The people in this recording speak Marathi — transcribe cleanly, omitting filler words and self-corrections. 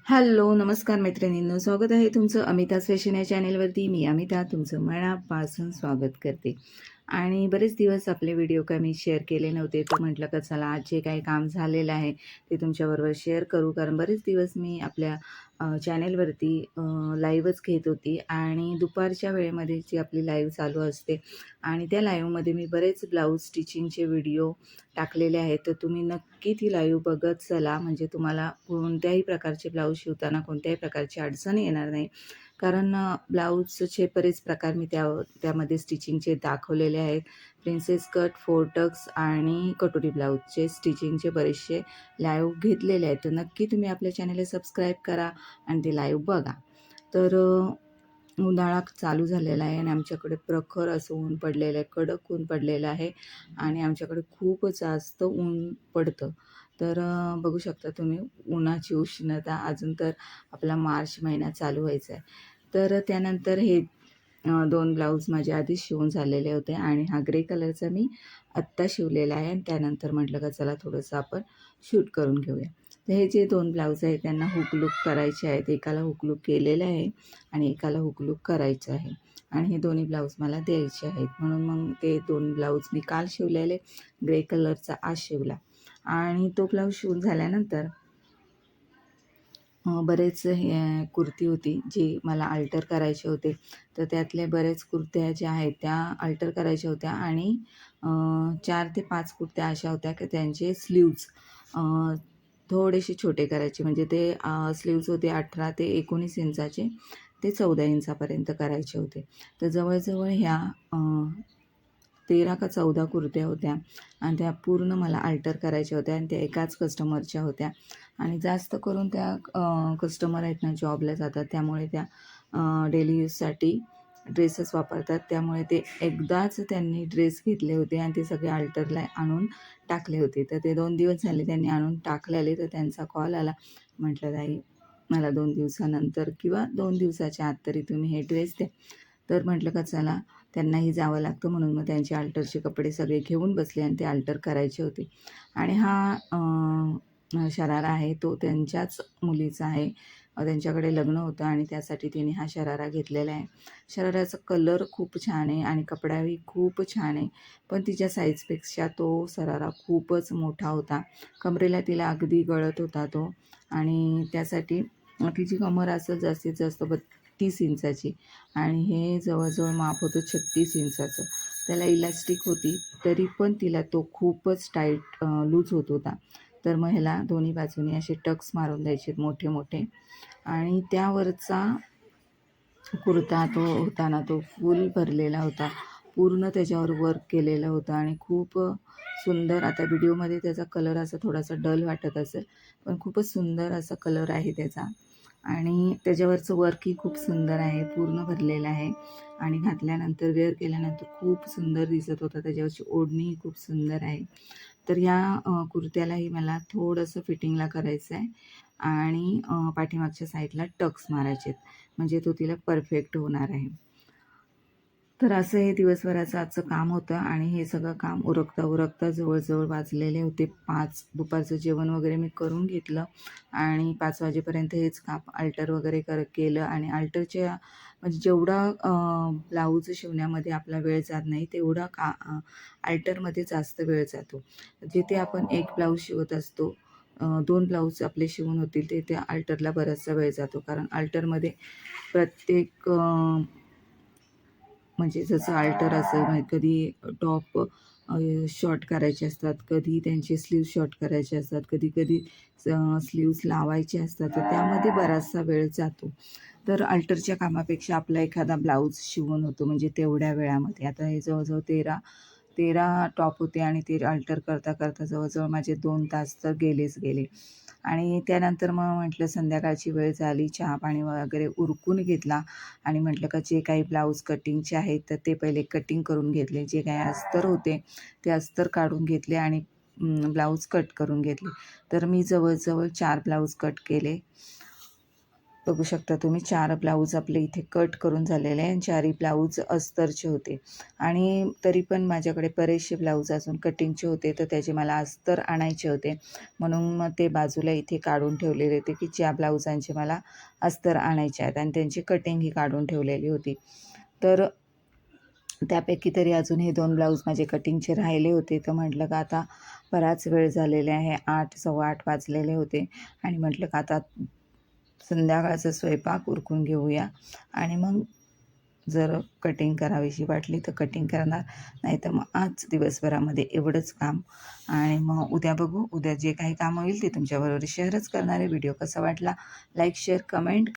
हॅलो, नमस्कार मैत्रिणींनो. स्वागत आहे तुमचं अमिताज फॅशन या चॅनेलवरती. मी अमिता तुमचं मनापासून स्वागत करते. आणि बरेच दिवस आपले व्हिडिओ काय मी शेअर केले नव्हते, तर म्हटलं का चला आज जे काही काम झालेलं आहे ते तुमच्याबरोबर शेअर करू. कारण बरेच दिवस मी आपल्या चॅनेलवरती लाईव्हच घेत होती आणि दुपारच्या वेळेमध्ये जी आपली लाईव्ह चालू असते आणि त्या लाईव्हमध्ये मी बरेच ब्लाऊज स्टिचिंगचे व्हिडिओ टाकलेले आहेत. तर तुम्ही नक्की ती लाईव्ह बघत चला, म्हणजे तुम्हाला कोणत्याही प्रकारचे ब्लाऊज शिवताना कोणत्याही प्रकारची अडचण येणार नाही. कारण ब्लाऊजचे बरेच प्रकार मी त्यामध्ये स्टिचिंगचे दाखवलेले आहेत. प्रिन्सेस कट, फोर टक्स आणि कटोरी ब्लाऊजचे स्टिचिंगचे बरेचसे लाईव्ह घेतलेले आहेत. तर नक्की तुम्ही आपल्या चॅनलला सबस्क्राईब करा आणि ते लाईव्ह बघा. तर उन्हाळा चालू झालेला आहे आणि आमच्याकडे प्रखर असं ऊन पडलेलं आहे, कडक ऊन पडलेलं आहे आणि आमच्याकडे खूप जास्त ऊन पडतं. तर बघू शकता तुम्ही उन्हाची उष्णता. अजून तर आपला मार्च महिना चालू व्हायचा आहे. तर त्यानंतर हे 2 ब्लाऊज माझे आधीच शिवून झालेले होते आणि हा ग्रे कलरचा मी आत्ता शिवलेला आहे आणि त्यानंतर म्हटलं का चला थोडंसं आपण शूट करून घेऊया. तर हे जे 2 ब्लाऊज आहेत त्यांना हुक लूक करायचे आहेत. एकाला हुक लूक केलेलं आहे आणि एकाला हुक लूक करायचं आहे आणि हे दोन्ही ब्लाऊज मला द्यायचे आहेत. म्हणून मग ते 2 ब्लाऊज मी काल शिवलेले, ग्रे कलरचा आज शिवला आणि तो ब्लाऊज शिवून झाल्यानंतर बरेच हे कुर्ती होती जी मला अल्टर करायचे होते. तर त्यातले बरेच कुर्त्या ज्या आहेत त्या अल्टर करायच्या होत्या आणि 4 ते 5 कुर्त्या अशा होत्या की त्यांचे स्लीव्ज थोडेसे छोटे करायचे. म्हणजे ते स्लीव्ज होते 18 ते 19 इंचाचे, ते 14 इंचापर्यंत करायचे होते. तर जवळजवळ ह्या 13 का 14 कुर्त्या होत्या आणि त्या पूर्ण मला अल्टर करायच्या होत्या आणि त्या एकाच कस्टमरच्या होत्या आणि जास्त करून त्या कस्टमर आहेत ना, जॉबला जातात, त्यामुळे त्या डेली यूजसाठी ड्रेसेस वापरतात. त्यामुळे ते एकदाच त्यांनी ड्रेस घेतले होते आणि ते सगळे अल्टरला आणून टाकले होते. तर ते 2 दिवस झाले त्यांनी आणून टाकलेले. तर त्यांचा कॉल आला. म्हटलं ताई मला 2 दिवसानंतर किंवा 2 दिवसाच्या आत तरी तुम्ही हे ड्रेस द्या. तर म्हटलं का चला त्यांनाही जावं लागतं, म्हणून मग त्यांचे अल्टरचे कपडे सगळे घेऊन बसले आणि ते अल्टर करायचे होते. आणि हा शरारा आहे तो त्यांच्याच मुलीचा आहे. त्यांच्याकडे लग्न होतं आणि त्यासाठी तिने हा शरारा घेतलेला आहे. शराराचा कलर खूप छान आहे आणि कपडाही खूप छान आहे. पण तिच्या साईजपेक्षा तो शरारा खूपच मोठा होता. कमरेला तिला अगदी गळत होता तो आणि त्यासाठी तिची कमर असं जास्तीत जास्त 32 इंचाची आणि हे जवळजवळ माप होतं 36 इंचाचं. त्याला इलास्टिक होती, तरी पण तिला तो खूपच टाईट लूज होत होता. तर मग ह्याला दोन्ही बाजूनी असे टक्स मारून द्यायचे मोठे मोठे आणि त्यावरचा कुर्ता तो होता ना, तो फुल भरलेला होता. पूर्ण त्याच्यावर वर्क केलेलं होतं आणि खूप सुंदर. आता व्हिडिओमध्ये त्याचा कलर असा थोडासा डल वाटत असेल, पण खूपच सुंदर असा कलर आहे त्याचा आणि त्याच्यावरचं वर्कही खूप सुंदर आहे, पूर्ण भरलेलं आहे आणि घातल्यानंतर वेअर केल्यानंतर खूप सुंदर दिसत होता. त्याच्यावरची ओढणीही खूप सुंदर आहे. तर या कुर्त्यालाही मला थोडंसं फिटिंगला करायचं आहे आणि पाठीमागच्या साईडला टक्स मारायचे आहेत, म्हणजे तो तिला परफेक्ट होणार आहे. तर असं हे दिवसभराचं आजचं काम होतं आणि हे सगळं काम उरकता जवळजवळ वाजलेले होते 5. दुपारचं जेवण वगैरे मी करून घेतलं आणि 5 वाजेपर्यंत हेच काम अल्टर वगैरे केलं आणि अल्टरच्या म्हणजे जेवढा ब्लाऊज शिवण्यामध्ये आपला वेळ जात नाही तेवढा अल्टरमध्ये जास्त वेळ जातो. जिथे आपण एक ब्लाऊज शिवत असतो, 2 ब्लाऊज आपले शिवून होतील, ते त्या अल्टरला बराचसा वेळ जातो. कारण अल्टरमध्ये प्रत्येक म्हणजे जसं अल्टर असेल, म्हणजे कधी टॉप शॉर्ट करायचे असतात, कधी त्यांचे स्लीव्ज शॉर्ट करायचे असतात, कधी-कधी स्लीव्ज लावायचे असतात, तर त्यामध्ये बराचसा वेळ जातो. तर अल्टरच्या कामापेक्षा आपला एखादा ब्लाऊज शिवून होतो म्हणजे तेवढ्या वेळामध्ये. आता हे जवळजवळ 13 टॉप होते आणि ते अल्टर करता जवळजवळ माझे 2 तास तर गेलेच गेले. आणि त्यानंतर मग म्हटलं संध्याकाळची वेळ झाली, चहा-पाणी वगैरे उरकून घेतला आणि म्हटलं का जे काही ब्लाऊज कटिंगचे आहेत तर ते पहिले कटिंग करून घेतले. जे काही अस्तर होते ते अस्तर काढून घेतले आणि ब्लाऊज कट करून घेतले. तर मी जवळजवळ 4 ब्लाऊज कट केले बघू शकता तुम्ही 4 ब्लाऊज आपले इथे कट करून झालेले आहे आणि 4ही ब्लाऊज अस्तरचे होते आणि तरी पण माझ्याकडे बरेचसे ब्लाऊज अजून कटिंगचे होते, तर त्याचे मला अस्तर आणायचे होते. म्हणून मग ते बाजूला इथे काढून ठेवलेले होते की ज्या ब्लाऊजांचे मला अस्तर आणायचे आहेत आणि त्यांची कटिंगही काढून ठेवलेली होती. तर त्यापैकी तरी अजून हे 2 ब्लाऊज माझे कटिंगचे राहिले होते. तर म्हटलं का आता बराच वेळ झालेला आहे, 8 सव्वा 8 वाजलेले होते आणि म्हटलं का आता संध्याकाळचा स्वयंपाक उरकून घेऊया आणि मग जर कटिंग करावीशी वाटली तर कटिंग करणार, नाहीतर मग आज दिवसभरामध्ये एवढंच काम आणि मग उद्या बघू. उद्या जे काही काम होईल ते तुमच्याबरोबर शेअरच करणार आहे. व्हिडिओ कसा वाटला लाईक, शेअर, कमेंट